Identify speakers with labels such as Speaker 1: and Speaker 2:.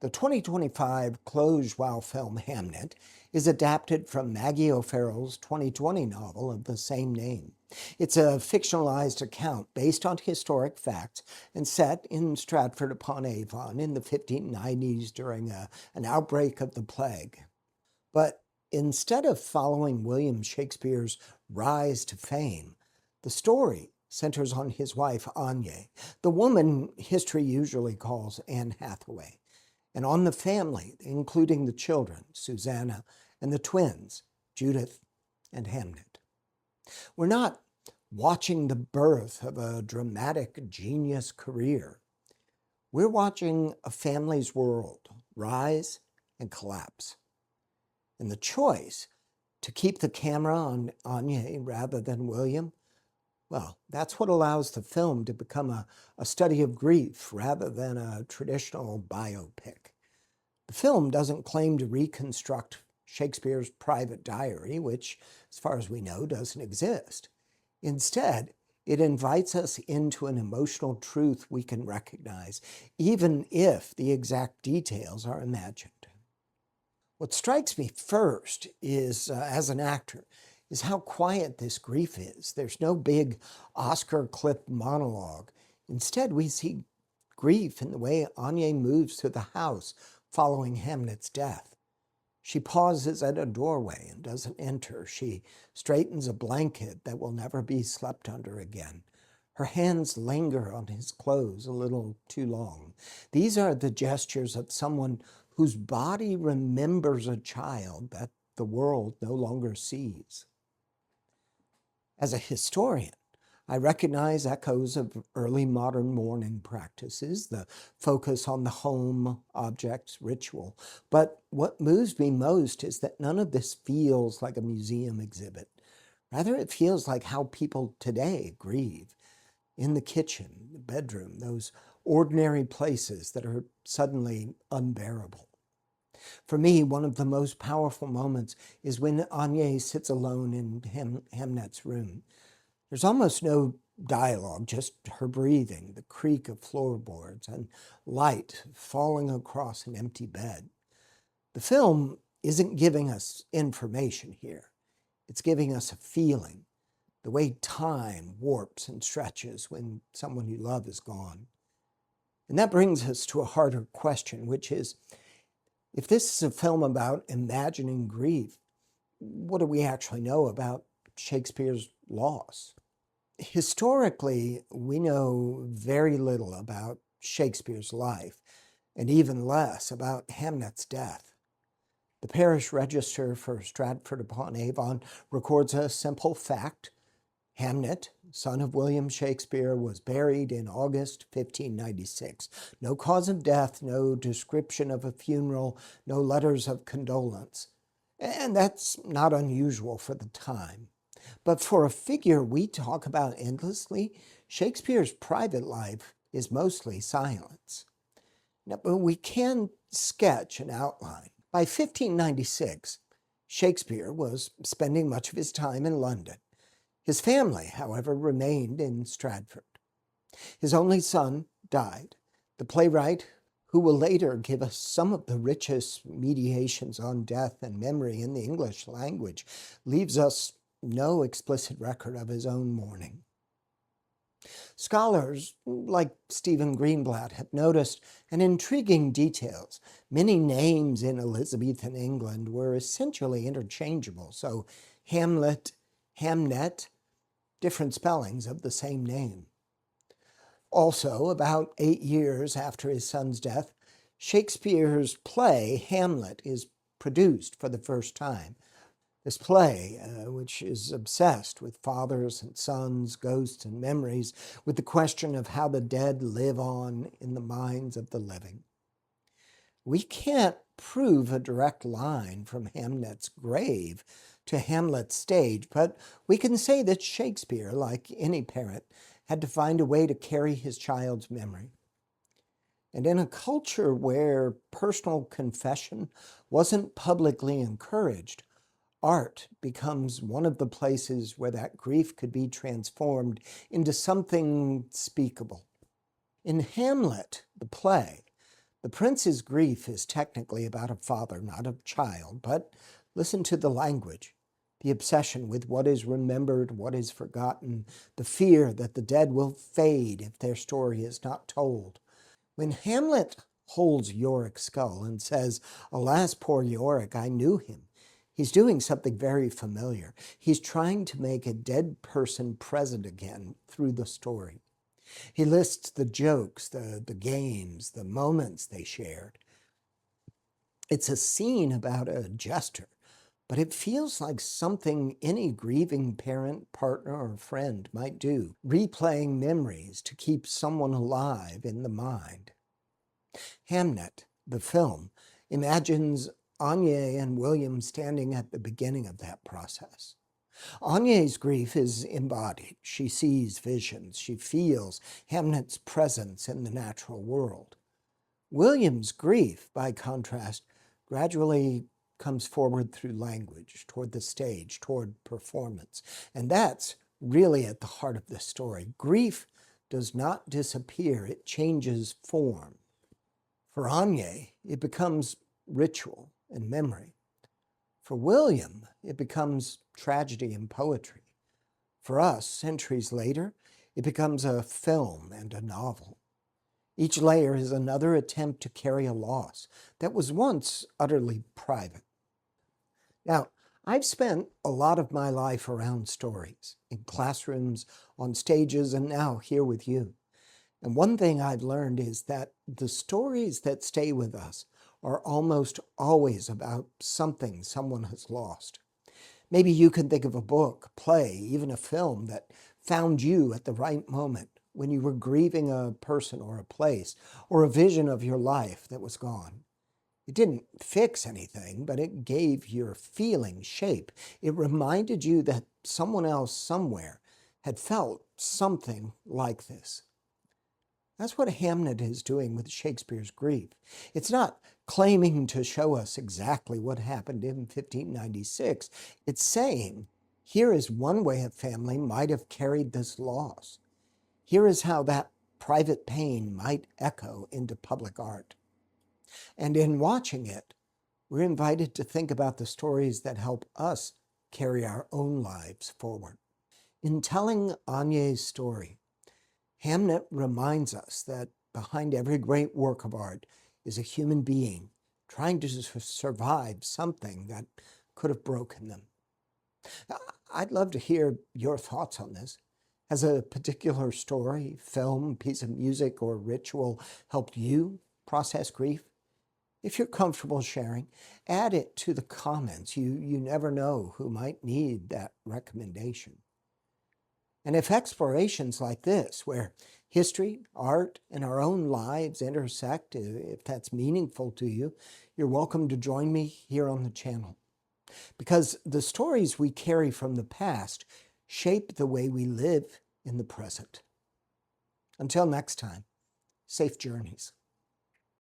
Speaker 1: The 2025 Chloé Zhao film Hamnet is adapted from Maggie O'Farrell's 2020 novel of the same name. It's a fictionalized account based on historic facts and set in Stratford-upon-Avon in the 1590s during an outbreak of the plague. But instead of following William Shakespeare's rise to fame, the story centers on his wife, Anya, the woman history usually calls Anne Hathaway, and on the family, including the children, Susanna, and the twins, Judith and Hamnet. We're not watching the birth of a dramatic genius career. We're watching a family's world rise and collapse. And the choice to keep the camera on Anya rather than William, well, that's what allows the film to become a study of grief rather than a traditional biopic. The film doesn't claim to reconstruct Shakespeare's private diary, which, as far as we know, doesn't exist. Instead, it invites us into an emotional truth we can recognize, even if the exact details are imagined. What strikes me first is, as an actor, is how quiet this grief is. There's no big Oscar-clipped monologue. Instead, we see grief in the way Anya moves through the house following Hamlet's death. She pauses at a doorway and doesn't enter. She straightens a blanket that will never be slept under again. Her hands linger on his clothes a little too long. These are the gestures of someone whose body remembers a child that the world no longer sees. As a historian, I recognize echoes of early modern mourning practices, the focus on the home, objects, ritual. But what moves me most is that none of this feels like a museum exhibit. Rather, it feels like how people today grieve. In the kitchen, the bedroom, those ordinary places that are suddenly unbearable. For me, one of the most powerful moments is when Anya sits alone in Hamnet's room. There's almost no dialogue, just her breathing, the creak of floorboards, and light falling across an empty bed. The film isn't giving us information here. It's giving us a feeling, the way time warps and stretches when someone you love is gone. And that brings us to a harder question, which is, if this is a film about imagining grief, what do we actually know about Shakespeare's loss? Historically, we know very little about Shakespeare's life, and even less about Hamnet's death. The parish register for Stratford-upon-Avon records a simple fact. Hamnet, son of William Shakespeare, was buried in August 1596. No cause of death, no description of a funeral, no letters of condolence. And that's not unusual for the time. But for a figure we talk about endlessly, Shakespeare's private life is mostly silence. Now, but we can sketch an outline. By 1596, Shakespeare was spending much of his time in London. His family, however, remained in Stratford. His only son died. The playwright, who will later give us some of the richest mediations on death and memory in the English language, leaves us no explicit record of his own mourning. Scholars like Stephen Greenblatt have noticed an intriguing details. Many names in Elizabethan England were essentially interchangeable, so Hamlet, Hamnet, different spellings of the same name. Also, about 8 years after his son's death, Shakespeare's play, Hamlet, is produced for the first time. This play, which is obsessed with fathers and sons, ghosts and memories, with the question of how the dead live on in the minds of the living. We can't prove a direct line from Hamnet's grave to Hamlet's stage, but we can say that Shakespeare, like any parent, had to find a way to carry his child's memory. And in a culture where personal confession wasn't publicly encouraged, art becomes one of the places where that grief could be transformed into something speakable. In Hamlet, the play, The prince's grief is technically about a father, not a child, but listen to the language. The obsession with what is remembered, what is forgotten, the fear that the dead will fade if their story is not told. When Hamlet holds Yorick's skull and says, "Alas, poor Yorick, I knew him," he's doing something very familiar. He's trying to make a dead person present again through the story. He lists the jokes, the games, the moments they shared. It's a scene about a jester, but it feels like something any grieving parent, partner, or friend might do, replaying memories to keep someone alive in the mind. Hamnet, the film, imagines Anya and William standing at the beginning of that process. Anya's grief is embodied. She sees visions. She feels Hamnet's presence in the natural world. William's grief, by contrast, gradually comes forward through language, toward the stage, toward performance. And that's really at the heart of this story. Grief does not disappear, it changes form. For Anya, it becomes ritual and memory. For William, it becomes tragedy and poetry. For us, centuries later, it becomes a film and a novel. Each layer is another attempt to carry a loss that was once utterly private. Now, I've spent a lot of my life around stories, in classrooms, on stages, and now here with you. And one thing I've learned is that the stories that stay with us are almost always about something someone has lost. Maybe you can think of a book, play, even a film that found you at the right moment when you were grieving a person or a place or a vision of your life that was gone. It didn't fix anything, but it gave your feeling shape. It reminded you that someone else somewhere had felt something like this. That's what Hamnet is doing with Shakespeare's grief. It's not claiming to show us exactly what happened in 1596. It's saying, here is one way a family might have carried this loss. Here is how that private pain might echo into public art. And in watching it, we're invited to think about the stories that help us carry our own lives forward. In telling Anya's story, Hamnet reminds us that behind every great work of art is a human being trying to survive something that could have broken them. I'd love to hear your thoughts on this. Has a particular story, film, piece of music, or ritual helped you process grief? If you're comfortable sharing, add it to the comments. You never know who might need that recommendation. And if explorations like this, where history, art, and our own lives intersect, if that's meaningful to you, you're welcome to join me here on the channel. Because the stories we carry from the past shape the way we live in the present. Until next time, safe journeys.